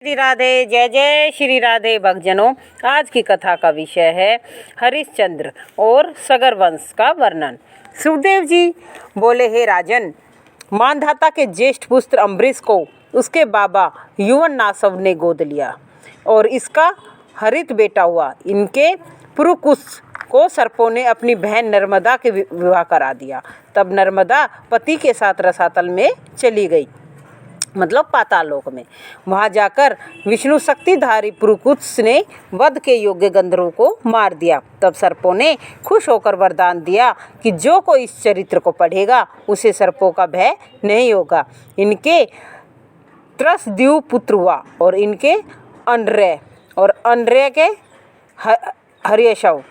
श्री राधे, जय जय श्री राधे भक्तजनों। आज की कथा का विषय है हरिश्चंद्र और सगर वंश का वर्णन। सुखदेव जी बोले, हे राजन, मानधाता के ज्येष्ठ पुत्र अम्बरीश को उसके बाबा युवन नासव ने गोद लिया और इसका हरित बेटा हुआ। इनके पुरुकुश को सर्पों ने अपनी बहन नर्मदा के विवाह करा दिया। तब नर्मदा पति के साथ रसातल में चली गई, मतलब पाताल लोक में। वहाँ जाकर विष्णु शक्तिधारी पुरुकुश ने वध के योग्य गंधर्वों को मार दिया। तब सर्पों ने खुश होकर वरदान दिया कि जो कोई इस चरित्र को पढ़ेगा उसे सर्पों का भय नहीं होगा। इनके त्रसद्यु पुत्र हुआ और इनके अनर्य के हर्यशव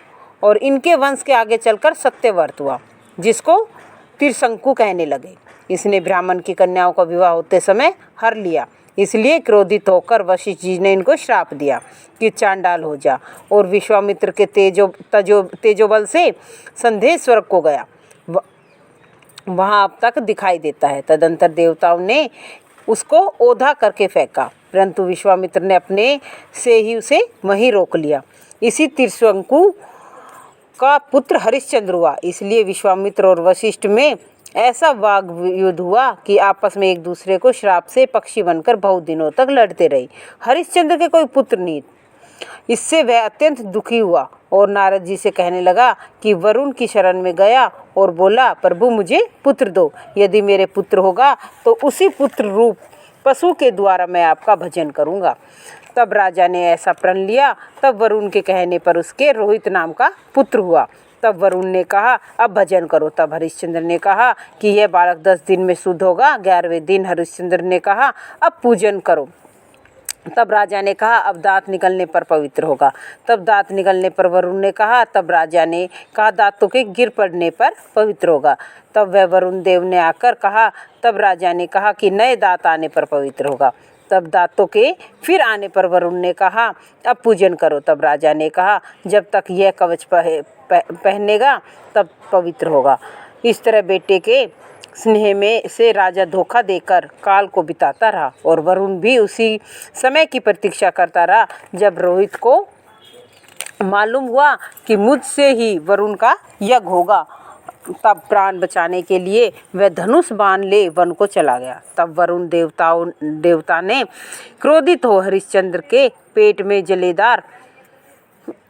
और इनके वंश के आगे चलकर सत्यवर्त हुआ, जिसको त्रिशंकु कहने लगे। इसने ब्राह्मण की कन्याओं का विवाह होते समय हर लिया, इसलिए क्रोधित होकर वशिष्ठ जी ने इनको श्राप दिया कि चांडाल हो जा। और विश्वामित्र के तेजोबल से संदेश स्वर्ग को गया, वहाँ अब तक दिखाई देता है। तदंतर देवताओं ने उसको ओधा करके फेंका, परंतु विश्वामित्र ने अपने से ही उसे वहीं रोक लिया। इसी त्रिशंकु का पुत्र हरिश्चंद्र हुआ। इसलिए विश्वामित्र और वशिष्ठ में ऐसा वाग युद्ध हुआ कि आपस में एक दूसरे को श्राप से पक्षी बनकर बहुत दिनों तक लड़ते रहे। हरिश्चंद्र के कोई पुत्र नहीं। इससे वह अत्यंत दुखी हुआ और नारद जी से कहने लगा कि वरुण की शरण में गया और बोला, प्रभु मुझे पुत्र दो। यदि मेरे पुत्र होगा तो उसी पुत्र रूप पशु के द्वारा मैं आपका भजन करूँगा। तब राजा ने ऐसा प्रण लिया। तब वरुण के कहने पर उसके रोहित नाम का पुत्र हुआ। तब वरुण ने कहा, अब भजन करो। तब हरिश्चंद्र ने कहा कि यह बालक 10 दिन में शुद्ध होगा। 11वें दिन हरिश्चंद्र ने कहा, अब पूजन करो। तब राजा ने कहा, अब दांत निकलने पर पवित्र होगा। तब दांत निकलने पर वरुण ने कहा, तब राजा ने कहा दांतों के गिर पड़ने पर पवित्र होगा। तब वह वरुण देव ने आकर कहा। तब राजा ने कहा कि नए दांत आने पर पवित्र होगा। तब दांतों के फिर आने पर वरुण ने कहा, अब पूजन करो। तब राजा ने कहा, जब तक यह कवच पहनेगा तब पवित्र होगा। इस तरह बेटे के स्नेह में से राजा धोखा देकर काल को बिताता रहा और वरुण भी उसी समय की प्रतीक्षा करता रहा जब रोहित को मालूम हुआ कि मुझसे ही वरुण का यज्ञ होगा। तब प्राण बचाने के लिए वह धनुष बाण ले वन को चला गया। तब वरुण देवता ने क्रोधित हो हरिश्चंद्र के पेट में जलेदार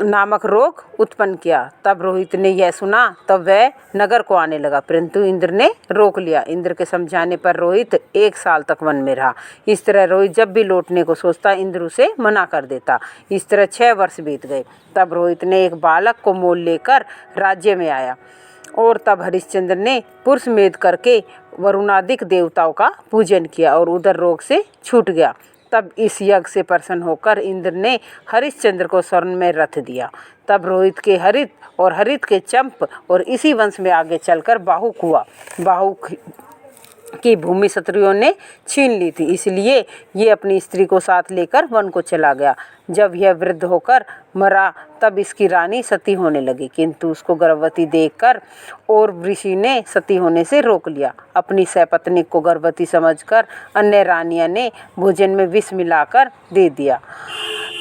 नामक रोग उत्पन्न किया। तब रोहित ने यह सुना, तब वह नगर को आने लगा, परंतु इंद्र ने रोक लिया। इंद्र के समझाने पर रोहित 1 साल तक वन में रहा। इस तरह रोहित जब भी लौटने को सोचता इंद्र उसे मना कर देता। इस तरह 6 वर्ष बीत गए। तब रोहित ने एक बालक को मोल लेकर राज्य में आया और तब हरिश्चंद्र ने पुरुष मेध करके वरुणादिक देवताओं का पूजन किया और उदर रोग से छूट गया। तब इस यज्ञ से प्रसन्न होकर इंद्र ने हरिश्चंद्र को स्वर्ण में रथ दिया। तब रोहित के हरित और हरित के चंप और इसी वंश में आगे चलकर बाहुक हुआ। बाहुक की भूमि क्षत्रियों ने छीन ली थी, इसलिए ये अपनी स्त्री को साथ लेकर वन को चला गया। जब यह वृद्ध होकर मरा तब इसकी रानी सती होने लगी, किंतु उसको गर्भवती देखकर और ऋषि ने सती होने से रोक लिया। अपनी सपत्नी को गर्भवती समझकर अन्य रानियां ने भोजन में विष मिलाकर दे दिया।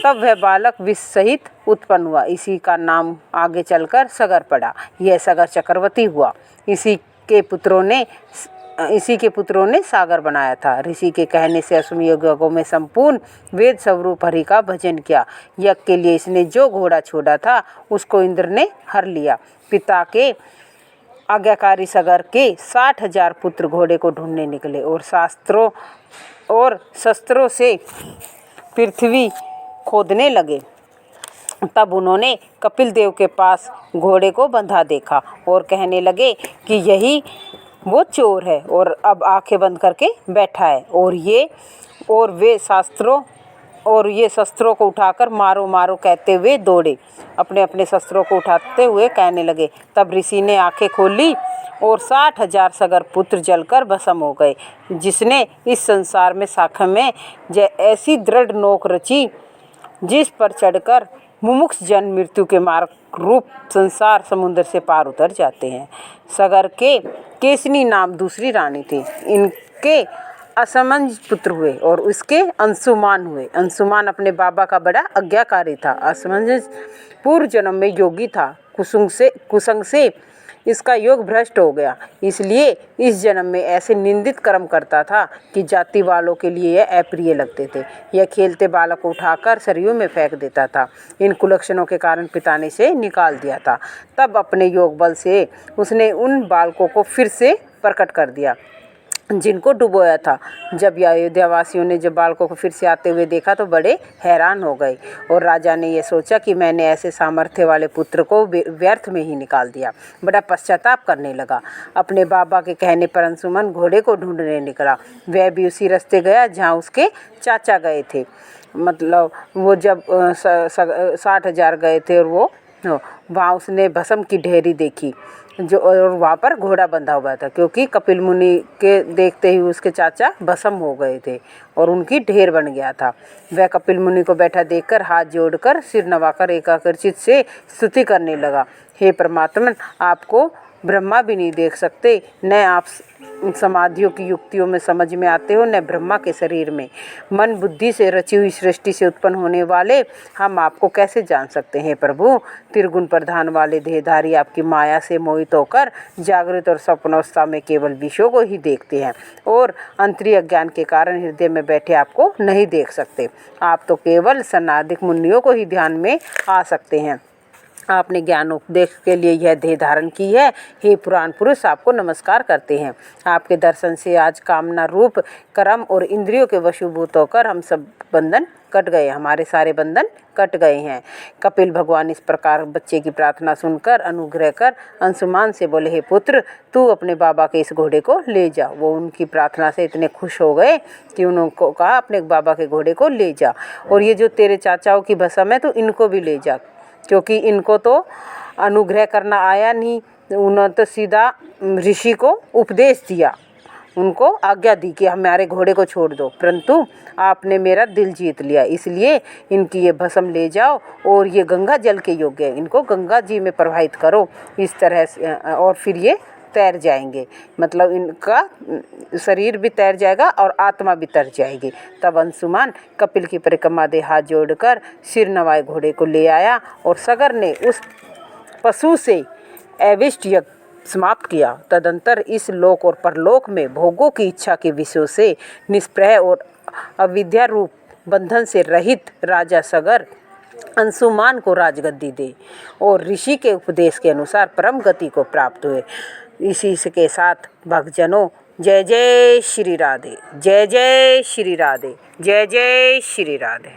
तब वह बालक विष सहित उत्पन्न हुआ। इसी का नाम आगे चलकर सगर पड़ा। यह सगर चक्रवर्ती हुआ। इसी के पुत्रों ने सागर बनाया था। ऋषि के कहने से अश्वमेध यज्ञों में संपूर्ण वेद स्वरूप हरि का भजन किया। यज्ञ के लिए इसने जो घोड़ा छोड़ा था उसको इंद्र ने हर लिया। पिता के आज्ञाकारी सगर के 60,000 पुत्र घोड़े को ढूंढने निकले और शस्त्रों से पृथ्वी खोदने लगे। तब उन्होंने कपिल देव के पास घोड़े को बंधा देखा और कहने लगे कि यही वो चोर है और अब आंखें बंद करके बैठा है। और ये शस्त्रों को उठाकर मारो मारो कहते हुए दौड़े। अपने अपने शस्त्रों को उठाते हुए कहने लगे। तब ऋषि ने आंखें खोली और 60,000 सगर पुत्र जलकर भस्म हो गए। जिसने इस संसार में शाखा में ऐसी दृढ़ नोक रची जिस पर चढ़कर मुमुक्ष जन मृत्यु के मार्ग रूप संसार समुद्र से पार उतर जाते हैं। सगर के केसनी नाम दूसरी रानी थी। इनके असमंज पुत्र हुए और उसके अंशुमान हुए। अंशुमान अपने बाबा का बड़ा आज्ञाकारी था। असमंजस पूर्व जन्म में योगी था। कुसंग से इसका योग भ्रष्ट हो गया, इसलिए इस जन्म में ऐसे निंदित कर्म करता था कि जाति वालों के लिए यह अप्रिय लगते थे। यह खेलते बालक को उठाकर सरयू में फेंक देता था। इन कुलक्षणों के कारण पिता ने इसे निकाल दिया था। तब अपने योग बल से उसने उन बालकों को फिर से प्रकट कर दिया जिनको डुबोया था। जब अयोध्यावासियों ने जब बालकों को फिर से आते हुए देखा तो बड़े हैरान हो गए और राजा ने यह सोचा कि मैंने ऐसे सामर्थ्य वाले पुत्र को व्यर्थ में ही निकाल दिया। बड़ा पश्चाताप करने लगा। अपने बाबा के कहने पर अंशुमन घोड़े को ढूंढने निकला। वह भी उसी रास्ते गया जहाँ उसके चाचा गए थे। मतलब वो जब 60,000 गए थे और वो वहाँ उसने भस्म की ढेरी देखी जो और वहाँ पर घोड़ा बंधा हुआ था, क्योंकि कपिल मुनि के देखते ही उसके चाचा भस्म हो गए थे और उनकी ढेर बन गया था। वह कपिल मुनि को बैठा देखकर हाथ जोड़कर सिर नवाकर एकाग्रचित से स्तुति करने लगा। हे परमात्मन, आपको ब्रह्मा भी नहीं देख सकते, न आप समाधियों की युक्तियों में समझ में आते हो, न ब्रह्मा के शरीर में। मन बुद्धि से रची हुई सृष्टि से उत्पन्न होने वाले हम आपको कैसे जान सकते हैं प्रभु। त्रिगुण प्रधान वाले देहधारी आपकी माया से मोहित होकर जागृत और स्वप्नावस्था में केवल विषयों को ही देखते हैं और अंतरीय ज्ञान के कारण हृदय में बैठे आपको नहीं देख सकते। आप तो केवल सनादिक मुनियों को ही ध्यान में आ सकते हैं। आपने ज्ञान उपदेश के लिए यह देह धारण की है। हे पुराण पुरुष, आपको नमस्कार करते हैं। आपके दर्शन से आज कामना रूप कर्म और इंद्रियों के वशीभूत होकर हम सब बंधन कट गए, हमारे सारे बंधन कट गए हैं। कपिल भगवान इस प्रकार बच्चे की प्रार्थना सुनकर अनुग्रह कर अंशुमान से बोले, हे पुत्र, तू अपने बाबा के इस घोड़े को ले जा। वो उनकी प्रार्थना से इतने खुश हो गए कि उनको कहा, अपने बाबा के घोड़े को ले जा और ये जो तेरे चाचाओं की भस्म है तो इनको भी ले जा, क्योंकि इनको तो अनुग्रह करना आया नहीं। उन्होंने तो सीधा ऋषि को उपदेश दिया, उनको आज्ञा दी कि हमारे घोड़े को छोड़ दो, परंतु आपने मेरा दिल जीत लिया, इसलिए इनकी ये भस्म ले जाओ और ये गंगा जल के योग्य है, इनको गंगा जी में प्रवाहित करो। इस तरह से और फिर ये तैर जाएंगे, मतलब इनका शरीर भी तैर जाएगा और आत्मा भी तर जाएगी। तब अंशुमान कपिल की परिक्रमा दे हाथ जोड़कर सिर नवाए घोड़े को ले आया और सगर ने उस पशु से अविष्ट यज्ञ समाप्त किया। तदंतर इस लोक और परलोक में भोगों की इच्छा के विषयों से निष्प्रह और अविद्या रूप बंधन से रहित राजा सगर अंशुमान को राजगद्दी दे और ऋषि के उपदेश के अनुसार परम गति को प्राप्त हुए। इसी के साथ भक्तजनों, जय जय श्री राधे, जय जय श्री राधे, जय जय श्री राधे।